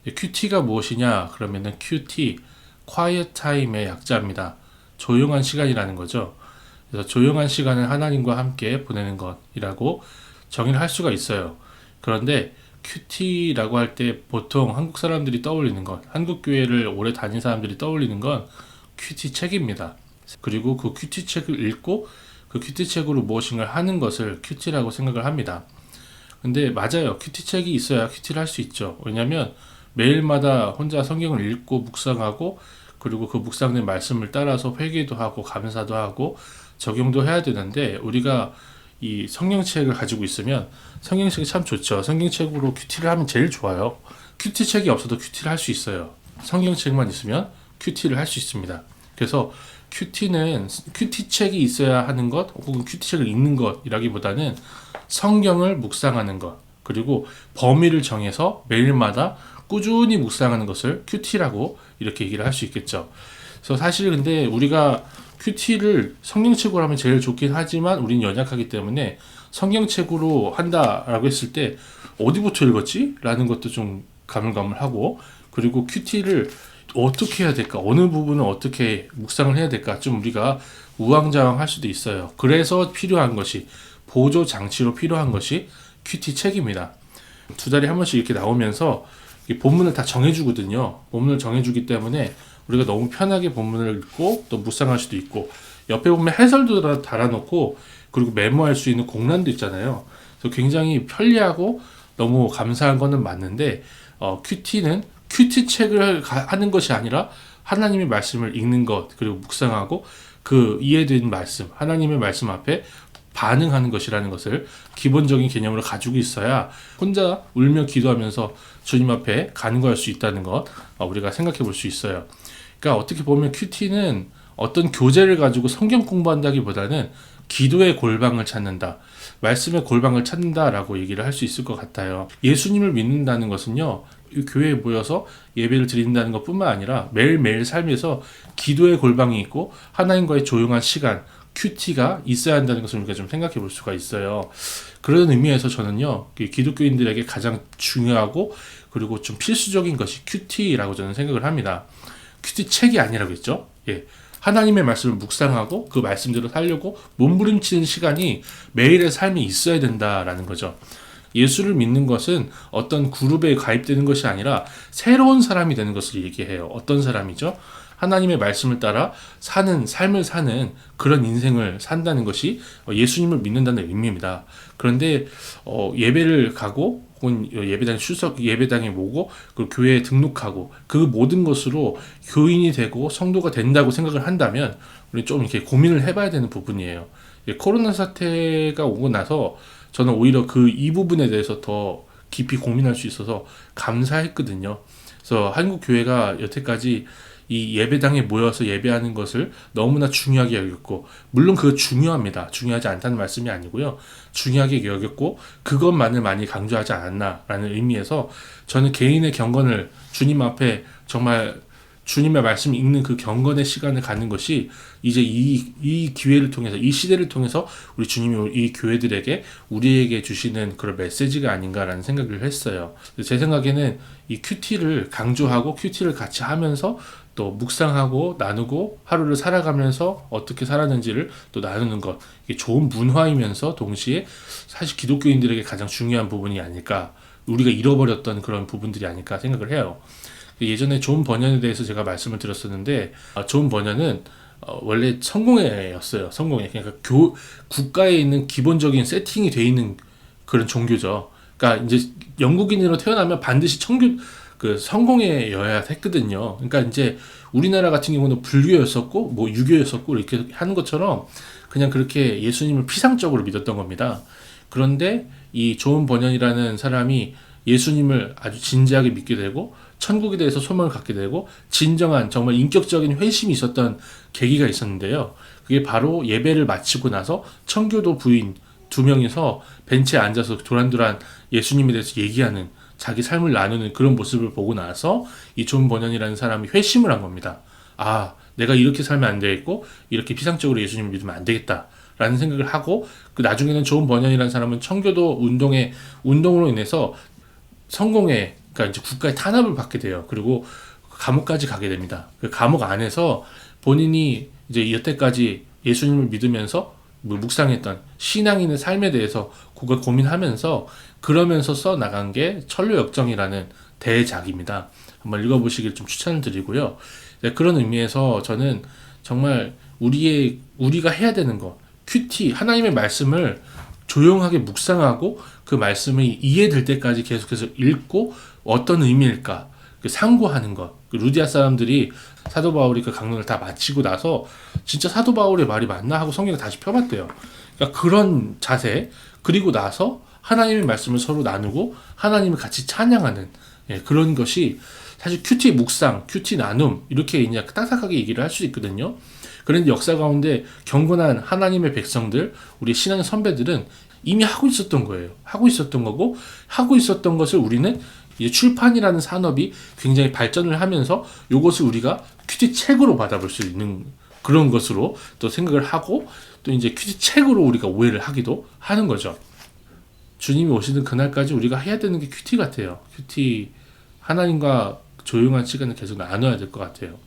QT가 무엇이냐? 그러면은 QT, Quiet Time의 약자입니다. 조용한 시간이라는 거죠. 그래서 조용한 시간을 하나님과 함께 보내는 것이라고 정의를 할 수가 있어요. 그런데 QT라고 할 때 보통 한국 사람들이 떠올리는 것, 한국 교회를 오래 다닌 사람들이 떠올리는 건 QT 책입니다. 그리고 그 QT 책을 읽고 그 QT 책으로 무엇인가 하는 것을 QT라고 생각을 합니다. 근데 맞아요. QT 책이 있어야 QT를 할 수 있죠. 왜냐하면 매일마다 혼자 성경을 읽고 묵상하고 그리고 그 묵상된 말씀을 따라서 회개도 하고 감사도 하고 적용도 해야 되는데 우리가 이 성경책을 가지고 있으면 성경책이 참 좋죠. 성경책으로 QT를 하면 제일 좋아요. QT 책이 없어도 QT를 할 수 있어요. 성경책만 있으면 QT를 할 수 있습니다. 그래서 QT는 QT 책이 있어야 하는 것 혹은 QT 책을 읽는 것이라기보다는 성경을 묵상하는 것 그리고 범위를 정해서 매일마다 꾸준히 묵상하는 것을 QT라고 이렇게 얘기를 할 수 있겠죠. 그래서 사실 근데 우리가 QT를 성경책으로 하면 제일 좋긴 하지만 우리는 연약하기 때문에 성경책으로 한다라고 했을 때 어디부터 읽었지? 라는 것도 좀 가물가물하고 그리고 QT를 어떻게 해야 될까? 어느 부분을 어떻게 묵상을 해야 될까? 좀 우리가 우왕좌왕할 수도 있어요. 그래서 필요한 것이 보조 장치로 필요한 것이 QT 책입니다. 두 달에 한 번씩 이렇게 나오면서 본문을 다 정해주거든요. 본문을 정해주기 때문에 우리가 너무 편하게 본문을 읽고 또 묵상할 수도 있고 옆에 보면 해설도 달아놓고 그리고 메모할 수 있는 공란도 있잖아요. 그래서 굉장히 편리하고 너무 감사한 거는 맞는데 QT는 QT 책을 하는 것이 아니라 하나님의 말씀을 읽는 것 그리고 묵상하고 그 이해된 말씀 하나님의 말씀 앞에 반응하는 것이라는 것을 기본적인 개념으로 가지고 있어야 혼자 울며 기도하면서 주님 앞에 간구할 수 있다는 것 우리가 생각해 볼 수 있어요. 그러니까 어떻게 보면 QT는 어떤 교재를 가지고 성경 공부한다기보다는 기도의 골방을 찾는다. 말씀의 골방을 찾는다라고 얘기를 할 수 있을 것 같아요. 예수님을 믿는다는 것은요. 이 교회에 모여서 예배를 드린다는 것뿐만 아니라 매일매일 삶에서 기도의 골방이 있고 하나님과의 조용한 시간 QT가 있어야 한다는 것을 우리가 좀 생각해 볼 수가 있어요. 그런 의미에서 저는요, 기독교인들에게 가장 중요하고 그리고 좀 필수적인 것이 QT라고 저는 생각을 합니다. QT 책이 아니라고 했죠. 예. 하나님의 말씀을 묵상하고 그 말씀대로 살려고 몸부림치는 시간이 매일의 삶에 있어야 된다라는 거죠. 예수를 믿는 것은 어떤 그룹에 가입되는 것이 아니라 새로운 사람이 되는 것을 얘기해요. 어떤 사람이죠? 하나님의 말씀을 따라 사는 삶을 사는 그런 인생을 산다는 것이 예수님을 믿는다는 의미입니다. 그런데 예배를 가고 혹은 예배당 출석 예배당에 모고 그 교회에 등록하고 그 모든 것으로 교인이 되고 성도가 된다고 생각을 한다면 우리 좀 이렇게 고민을 해봐야 되는 부분이에요. 코로나 사태가 오고 나서 저는 오히려 이 부분에 대해서 더 깊이 고민할 수 있어서 감사했거든요. 그래서 한국 교회가 여태까지 이 예배당에 모여서 예배하는 것을 너무나 중요하게 여겼고 물론 그거 중요합니다. 중요하지 않다는 말씀이 아니고요. 중요하게 여겼고 그것만을 많이 강조하지 않았나라는 의미에서 저는 개인의 경건을 주님 앞에 정말 주님의 말씀 읽는 그 경건의 시간을 갖는 것이 이제 이 기회를 통해서 이 시대를 통해서 우리 주님이 이 교회들에게 우리에게 주시는 그런 메시지가 아닌가라는 생각을 했어요. 제 생각에는 이 QT를 강조하고 QT를 같이 하면서 또 묵상하고 나누고 하루를 살아가면서 어떻게 살았는지를 또 나누는 것 이게 좋은 문화이면서 동시에 사실 기독교인들에게 가장 중요한 부분이 아닐까 우리가 잃어버렸던 그런 부분들이 아닐까 생각을 해요. 예전에 존 버년에 대해서 제가 말씀을 드렸었는데 존 버년은 원래 성공회였어요. 성공회. 그러니까 국가에 있는 기본적인 세팅이 돼 있는 그런 종교죠. 그러니까 이제 영국인으로 태어나면 반드시 성공회여야 했거든요. 그러니까 이제 우리나라 같은 경우는 불교였었고 뭐 유교였었고 이렇게 하는 것처럼 그냥 그렇게 예수님을 피상적으로 믿었던 겁니다. 그런데 이 존 버년이라는 사람이 예수님을 아주 진지하게 믿게 되고 천국에 대해서 소망을 갖게 되고 진정한 정말 인격적인 회심이 있었던 계기가 있었는데요. 그게 바로 예배를 마치고 나서 청교도 부인 2명이서 벤치에 앉아서 도란도란 예수님에 대해서 얘기하는 자기 삶을 나누는 그런 모습을 보고 나서 이 존 버년이라는 사람이 회심을 한 겁니다. 아, 내가 이렇게 살면 안 되겠고 이렇게 피상적으로 예수님을 믿으면 안 되겠다. 라는 생각을 하고 그 나중에는 존 버년이라는 사람은 청교도 운동으로 인해서 성공회 그러니까 이제 국가의 탄압을 받게 돼요. 그리고 감옥까지 가게 됩니다. 그 감옥 안에서 본인이 이제 여태까지 예수님을 믿으면서 묵상했던 신앙인의 삶에 대해서 그걸 고민하면서 그러면서 써 나간 게 천로역정이라는 대작입니다. 한번 읽어보시길 좀 추천을 드리고요. 네, 그런 의미에서 저는 정말 우리가 해야 되는 것, 큐티 하나님의 말씀을 조용하게 묵상하고 그 말씀이 이해될 때까지 계속해서 읽고 어떤 의미일까 상고하는 것. 루디아 사람들이 사도 바울이 그 강론을 다 마치고 나서 진짜 사도 바울의 말이 맞나 하고 성경을 다시 펴봤대요. 그러니까 그런 자세, 그리고 나서 하나님의 말씀을 서로 나누고 하나님을 같이 찬양하는 그런 것이 사실 큐티 묵상, 큐티 나눔 이렇게 그냥 딱딱하게 얘기를 할 수 있거든요. 그런데 역사 가운데 경건한 하나님의 백성들, 우리 신앙의 선배들은 이미 하고 있었던 거예요. 하고 있었던 거고, 하고 있었던 것을 우리는 이제 출판이라는 산업이 굉장히 발전을 하면서 이것을 우리가 큐티 책으로 받아볼 수 있는 그런 것으로 또 생각을 하고, 또 이제 큐티 책으로 우리가 오해를 하기도 하는 거죠. 주님이 오시는 그날까지 우리가 해야 되는 게 큐티 같아요. 큐티, 하나님과 조용한 시간을 계속 나눠야 될 것 같아요.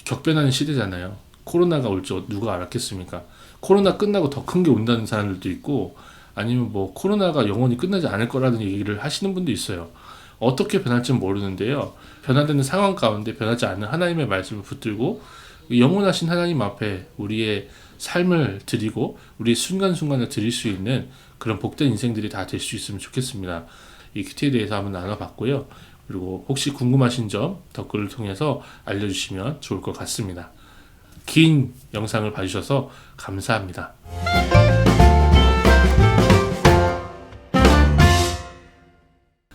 격변하는 시대잖아요. 코로나가 올 줄 누가 알았겠습니까? 코로나 끝나고 더 큰 게 온다는 사람들도 있고, 아니면 뭐 코로나가 영원히 끝나지 않을 거라는 얘기를 하시는 분도 있어요. 어떻게 변할지는 모르는데요. 변화되는 상황 가운데 변하지 않는 하나님의 말씀을 붙들고 영원하신 하나님 앞에 우리의 삶을 드리고 우리의 순간순간을 드릴 수 있는 그런 복된 인생들이 다 될 수 있으면 좋겠습니다. 이 큐티에 대해서 한번 나눠봤고요. 그리고 혹시 궁금하신 점 댓글을 통해서 알려주시면 좋을 것 같습니다. 긴 영상을 봐주셔서 감사합니다.